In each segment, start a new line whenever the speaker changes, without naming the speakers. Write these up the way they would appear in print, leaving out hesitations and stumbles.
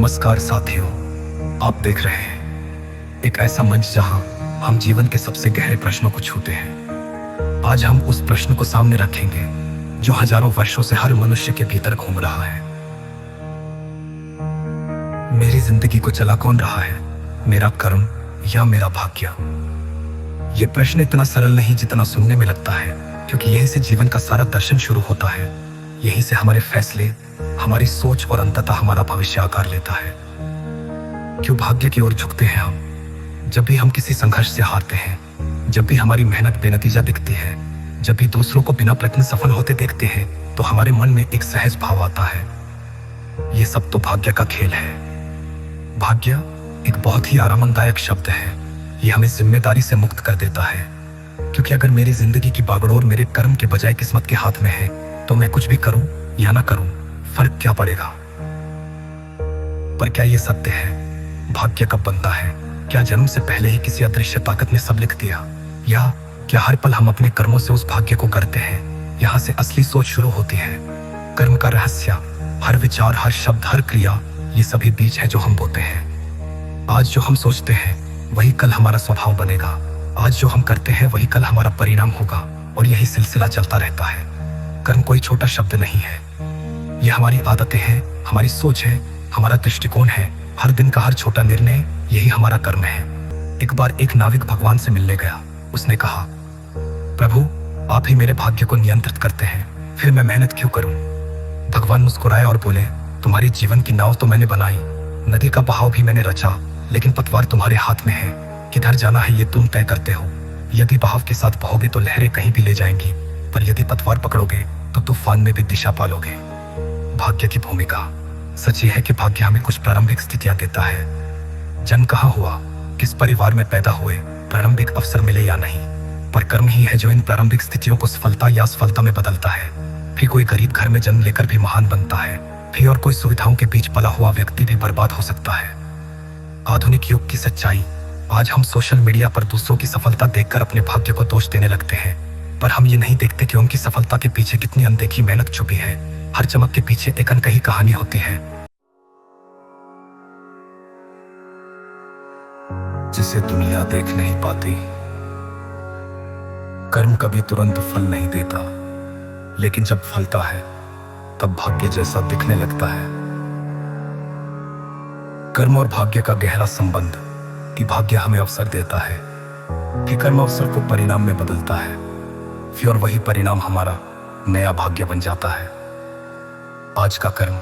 नमस्कार साथियों, आप देख रहे हैं एक ऐसा मंच जहां हम जीवन के सबसे गहरे प्रश्नों को छूते हैं। आज हम उस प्रश्न को सामने रखेंगे जो हजारों वर्षों से हर मनुष्य के भीतर घूम रहा है। मेरी जिंदगी को चला कौन रहा है, मेरा कर्म या मेरा भाग्य? ये प्रश्न इतना सरल नहीं जितना सुनने में लगता है, क्योंकि यहीं से जीवन का सारा दर्शन शुरू होता है। यहीं से हमारे फैसले, हमारी सोच और अंततः हमारा भविष्य आकार लेता है। क्यों भाग्य की ओर झुकते हैं हम? जब भी हम किसी संघर्ष से हारते हैं, जब भी हमारी मेहनत बेनतीजा दिखती है, जब भी दूसरों को बिना प्रयत्न सफल होते देखते हैं, तो हमारे मन में एक सहज भाव आता है, ये सब तो भाग्य का खेल है। भाग्य एक बहुत ही आरामदायक शब्द है। ये हमें जिम्मेदारी से मुक्त कर देता है, क्योंकि अगर मेरी जिंदगी की बागडोर मेरे कर्म के बजाय किस्मत के हाथ में है, तो मैं कुछ भी करूं या ना करूं, फर्क क्या पड़ेगा? पर क्या ये सत्य है, भाग्य कब बनता है? क्या जन्म से पहले ही किसी अदृश्य ताकत ने सब लिख दिया, या क्या हर पल हम अपने कर्मों से उस भाग्य को करते हैं? यहाँ से असली सोच शुरू होती है। कर्म का रहस्य, हर विचार, हर शब्द, हर क्रिया, ये सभी बीज है जो हम बोते हैं। आज जो हम सोचते हैं वही कल हमारा स्वभाव बनेगा। आज जो हम करते हैं वही कल हमारा परिणाम होगा, और यही सिलसिला चलता रहता है। कर्म कोई छोटा शब्द नहीं है, ये हमारी आदतें हैं, हमारी सोच है, हमारा दृष्टिकोण है। हर दिन का हर छोटा निर्णय यही हमारा कर्म है। एक बार एक नाविक भगवान से मिलने गया। उसने कहा, प्रभु, आप ही मेरे भाग्य को नियंत्रित करते हैं, फिर मैं मेहनत क्यों करूं? भगवान मुस्कुराए और बोले, तुम्हारी जीवन की नाव तो मैंने बनाई, नदी का बहाव भी मैंने रचा, लेकिन पतवार तुम्हारे हाथ में है। किधर जाना है ये तुम तय करते हो। यदि बहाव के साथ बहोगे तो लहरें कहीं भी ले जाएंगी, पर यदि पतवार पकड़ोगे तो तूफान में भी दिशा पालोगे। भाग्य की भूमिका, सच ये है कि भाग्य हमें कुछ प्रारंभिक स्थितियां देता है। जन्म कहाँ हुआ, किस परिवार में पैदा हुए, प्रारंभिक अवसर मिले या नहीं, पर कर्म ही है जो इन प्रारंभिक स्थितियों को सफलता या असफलता में बदलता है। फिर कोई गरीब घर में जन्म लेकर भी महान बनता है, फिर और कोई सुविधाओं के बीच पला हुआ व्यक्ति भी बर्बाद हो सकता है। आधुनिक युग की सच्चाई, आज हम सोशल मीडिया पर दूसरों की सफलता देखकर अपने भाग्य को दोष देने लगते हैं, पर हम ये नहीं देखते कि उनकी सफलता के पीछे कितनी अनदेखी मेहनत छुपी है। हर चमक के पीछे एक अनकही कहानी होती है, जिसे दुनिया देख नहीं पाती। कर्म कभी तुरंत फल नहीं देता, लेकिन जब फलता है तब भाग्य जैसा दिखने लगता है। कर्म और भाग्य का गहरा संबंध, कि भाग्य हमें अवसर देता है, कि कर्म अवसर को परिणाम में बदलता है, फिर वही परिणाम हमारा नया भाग्य बन जाता है। आज का कर्म,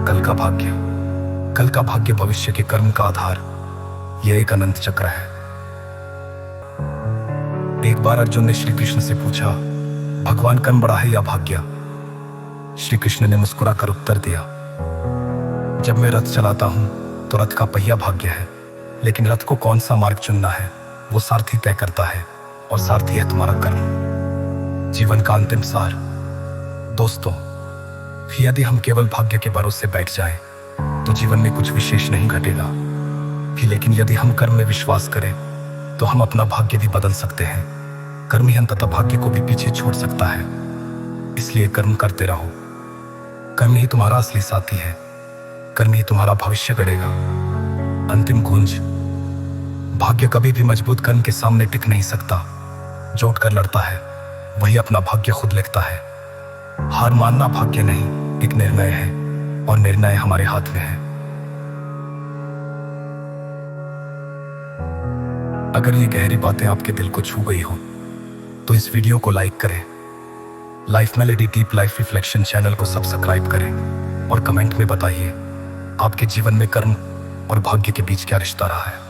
कल का भाग्य, कल का भाग्य भविष्य के कर्म का आधार। यह एक अनंत चक्र है। एक बार अर्जुन ने श्री कृष्ण से पूछा, भगवान, कर्म बड़ा है या भाग्य? श्री कृष्ण ने मुस्कुराकर उत्तर दिया, जब मैं रथ चलाता हूं तो रथ का पहिया भाग्य है, लेकिन रथ को कौन सा मार्ग चुनना है वो सारथी तय करता है, और सारथी है तुम्हारा कर्म। जीवन का अंतिम सार। दोस्तों, यदि हम केवल भाग्य के भरोसे बैठ जाएं, तो जीवन में कुछ विशेष नहीं घटेगा। लेकिन यदि हम कर्म में विश्वास करें, तो हम अपना भाग्य भी बदल सकते हैं। कर्म ही अंततः भाग्य को भी पीछे छोड़ सकता है। इसलिए कर्म करते रहो। कर्म ही तुम्हारा असली साथी है, कर्म ही तुम्हारा भविष्य गढ़ेगा। अंतिम गूंज, भाग्य कभी भी मजबूत कर्म के सामने टिक नहीं सकता। जो उठकर लड़ता है वही अपना भाग्य खुद लिखता है। हार मानना भाग्य नहीं, एक निर्णय है, और निर्णय हमारे हाथ में है। अगर ये गहरी बातें आपके दिल को छू गई हो, तो इस वीडियो को लाइक करें, life melody deep life reflection channel को सब्सक्राइब करें, और कमेंट में बताइए आपके जीवन में कर्म और भाग्य के बीच क्या रिश्ता रहा है।